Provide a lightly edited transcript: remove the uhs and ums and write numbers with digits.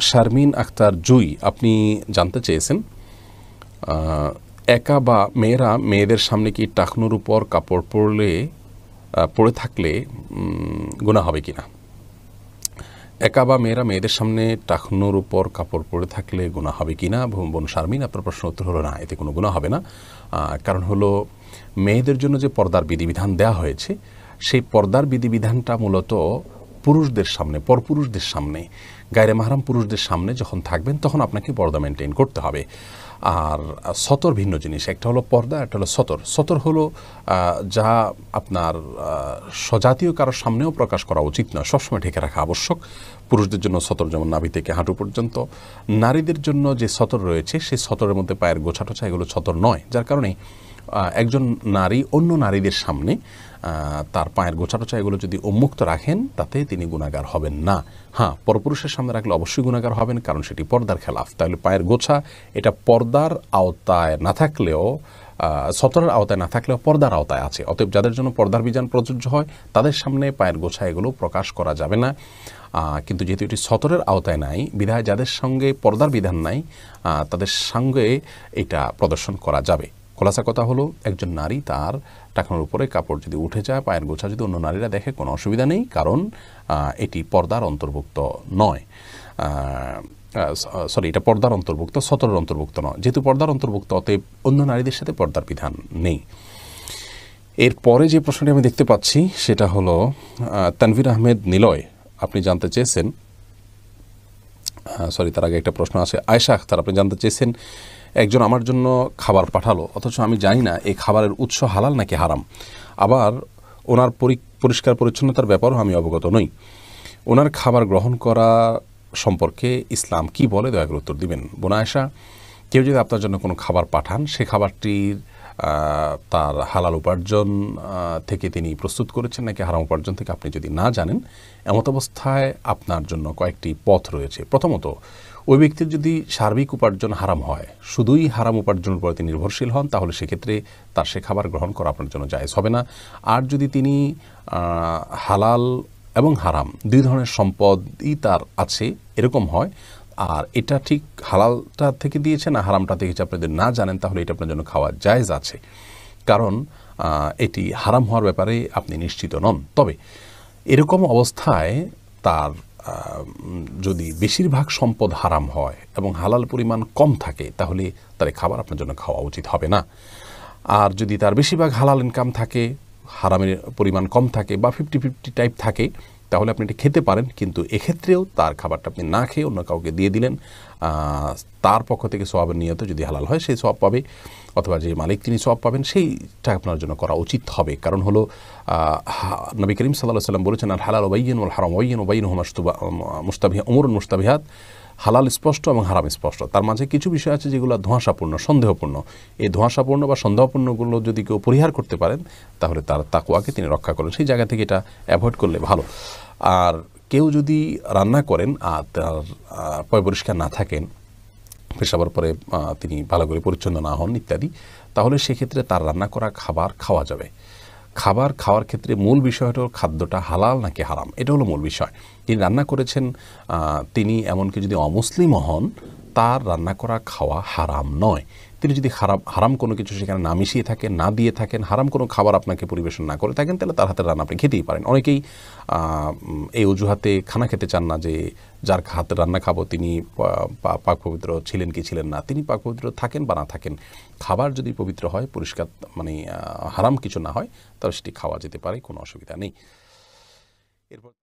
শারমিন আক্তার জুই আপনি জানতে চেয়েছেন একা বা মেয়েরা মেয়েদের সামনে কি টাকনুর উপর কাপড় পরে থাকলে গুনাহ হবে কিনা। একা বা মেয়েরা মেয়েদের সামনে টাকনুর উপর কাপড় পরে থাকলে গুনাহ হবে কিনা। বোন শারমিন, আপনার প্রশ্ন উত্তর হলো না, এতে কোনো গুনাহ হবে না। কারণ হলো মেয়েদের জন্য যে পর্দার বিধিবিধান দেওয়া হয়েছে সেই পর্দার বিধিবিধানটা মূলত পুরুষদের সামনে, পরপুরুষদের সামনে, গায়রে মাহরাম পুরুষদের সামনে যখন থাকবেন তখন আপনাকে পর্দা মেনটেন করতে হবে। আর সতর ভিন্ন জিনিস, একটা হলো পর্দা, একটা হলো সতর। সতর হলো যা আপনার স্বজাতীয় কারোর সামনেও প্রকাশ করা উচিত নয়, সবসময় ঢেকে রাখা আবশ্যক। পুরুষদের জন্য সতর যেমন নাভি থেকে হাঁটু পর্যন্ত, নারীদের জন্য যে সতর রয়েছে সেই সতরের মধ্যে পায়ের গোছা টোছা এগুলো সতর নয়, যার কারণে একজন নারী অন্য নারীদের সামনে তার পায়ের গোছা টোছা এগুলো যদি উন্মুক্ত রাখেন তাতে তিনি গুনাহগার হবেন না। হ্যাঁ, পরপুরুষের সামনে রাখলে অবশ্যই গুনাহগার হবেন, কারণ সেটি পর্দার খেলাফ। তাহলে পায়ের গোছা এটা পর্দার আওতায় না থাকলেও, সতরের আওতায় না থাকলেও পর্দার আওতায় আছে। অতএব যাদের জন্য পর্দার বিধান প্রযোজ্য হয় তাদের সামনে পায়ের গোছা এগুলো প্রকাশ করা যাবে না। কিন্তু যেহেতু এটি সতরের আওতায় নাই বিধায় যাদের সঙ্গে পর্দার বিধান নাই তাদের সঙ্গে এটা প্রদর্শন করা যাবে। খোলাসা কথা হলো, একজন নারী তার টাকনুর উপরে কাপড় যদি উঠে যায়, পায়ের গোছা যদি অন্য নারীরা দেখে, কোনো অসুবিধা নেই, কারণ এটি পর্দার অন্তর্ভুক্ত নয়। এটা পর্দার অন্তর্ভুক্ত, সতরের অন্তর্ভুক্ত নয়। যেহেতু পর্দার অন্তর্ভুক্ত, অতএব অন্য নারীদের সাথে পর্দার বিধান নেই। এরপরে যে প্রশ্নটি আমি দেখতে পাচ্ছি সেটা হলো তানভীর আহমেদ নিলয়, আপনি জানতে চেয়েছেন, তার আগে একটা প্রশ্ন আছে। আয়েশা আখতার, আপনি জানতে চেয়েছেন একজন আমার জন্য খাবার পাঠালো, অথচ আমি জানি না এই খাবারের উৎস হালাল নাকি হারাম। আবার ওনার পরিষ্কার পরিচ্ছন্নতার ব্যাপারেও আমি অবগত নই। ওনার খাবার গ্রহণ করা সম্পর্কে ইসলাম কি বলে, দয়া করে উত্তর দিবেন। বোন আয়েশা, কেউ যদি আপনার জন্য কোনো খাবার পাঠান, সে খাবারটির তার হালাল উপার্জন থেকে তিনি প্রস্তুত করেছেন নাকি হারাম উপার্জন থেকে আপনি যদি না জানেন, এমত অবস্থায় আপনার জন্য কয়েকটি পথ রয়েছে। প্রথমত, ওই ব্যক্তির যদি সার্বিক উপার্জন হারাম হয়, শুধুই হারাম উপার্জনের উপর তিনি নির্ভরশীল হন, তাহলে সেক্ষেত্রে তার সে খাবার গ্রহণ করা আপনার জন্য জায়েজ হবে না। আর যদি তিনি হালাল এবং হারাম দুই ধরনের সম্পদই তার আছে এরকম হয়, আর এটা ঠিক হালালটা থেকে দিয়েছে না হারামটা থেকে আপনি যদি না জানেন, তাহলে এটা আপনার জন্য খাওয়া জায়েজ আছে, কারণ এটি হারাম হওয়ার ব্যাপারে আপনি নিশ্চিত নন। তবে এরকম অবস্থায় তার যদি বেশিরভাগ সম্পদ হারাম হয় এবং হালাল পরিমাণ কম থাকে, তাহলে তার খাবার আপনার জন্য খাওয়া উচিত হবে না। আর যদি তার বেশিরভাগ হালাল ইনকাম থাকে, হারামের পরিমাণ কম থাকে বা 50-50 টাইপ থাকে, তাহলে আপনি এটা খেতে পারেন, কিন্তু এক্ষেত্রেও তার খাবারটা আপনি না খেয়ে অন্য কাউকে দিয়ে দিলেন, তার পক্ষ থেকে সওয়াবের নিয়ত যদি হালাল হয় সেই সওয়াব পাবে, অথবা যে মালিক তিনি সওয়াব পাবেন, সেইটা আপনার জন্য করা উচিত হবে। কারণ হলো নবী করিম সাল্লাল্লাহু আলাইহি ওয়াসাল্লাম বলেছেন, আল হালাল বাইয়িন ওয়াল হারাম বাইয়িন ওয়া বাইনহুমা উমুরুন মুশতাবিহাত। হালাল স্পষ্ট এবং হারাম স্পষ্ট, তার মাঝে কিছু বিষয় আছে যেগুলো ধোঁয়াশাপূর্ণ, সন্দেহপূর্ণ। এই ধোঁয়াশাপূর্ণ বা সন্দেহপূর্ণগুলো যদি কেউ পরিহার করতে পারেন, তাহলে তার তাকওয়াকে তিনি রক্ষা করেন। সেই জায়গা থেকে এটা অ্যাভয়েড করলে ভালো। আর কেউ যদি রান্না করেন আর তার পয় পরিষ্কার না থাকেন, পেশাবার পরে তিনি ভালো করে পরিচ্ছন্ন না হন ইত্যাদি, তাহলে সেক্ষেত্রে তার রান্না করা খাবার খাওয়া যাবে। খাবার খাওয়ার ক্ষেত্রে মূল বিষয় হলো খাদ্যটা হালাল নাকি হারাম, এটা হলো মূল বিষয়। তিনি রান্না করেছেন, তিনি এমনকি যদি অমুসলিমও হন, তার রান্না করা খাওয়া হারাম নয়। তিনি যদি হারাম কোনো কিছু সেখানে না মিশিয়ে থাকেন, না দিয়ে থাকেন, হারাম কোনো খাবার আপনাকে পরিবেশন না করে থাকেন, তাহলে তার হাতের রান্না আপনি খেতেই পারেন। অনেকেই এই অজুহাতে খানা খেতে চান না যে যার হাতের রান্না খাবো তিনি পাক পবিত্র ছিলেন কি ছিলেন না। তিনি পাক পবিত্র থাকেন বা না থাকেন, খাবার যদি পবিত্র হয়, পরিষ্কার মানে হারাম কিছু না হয়, তাহলে সেটি খাওয়া যেতে পারে, কোনো অসুবিধা নেই। এরপর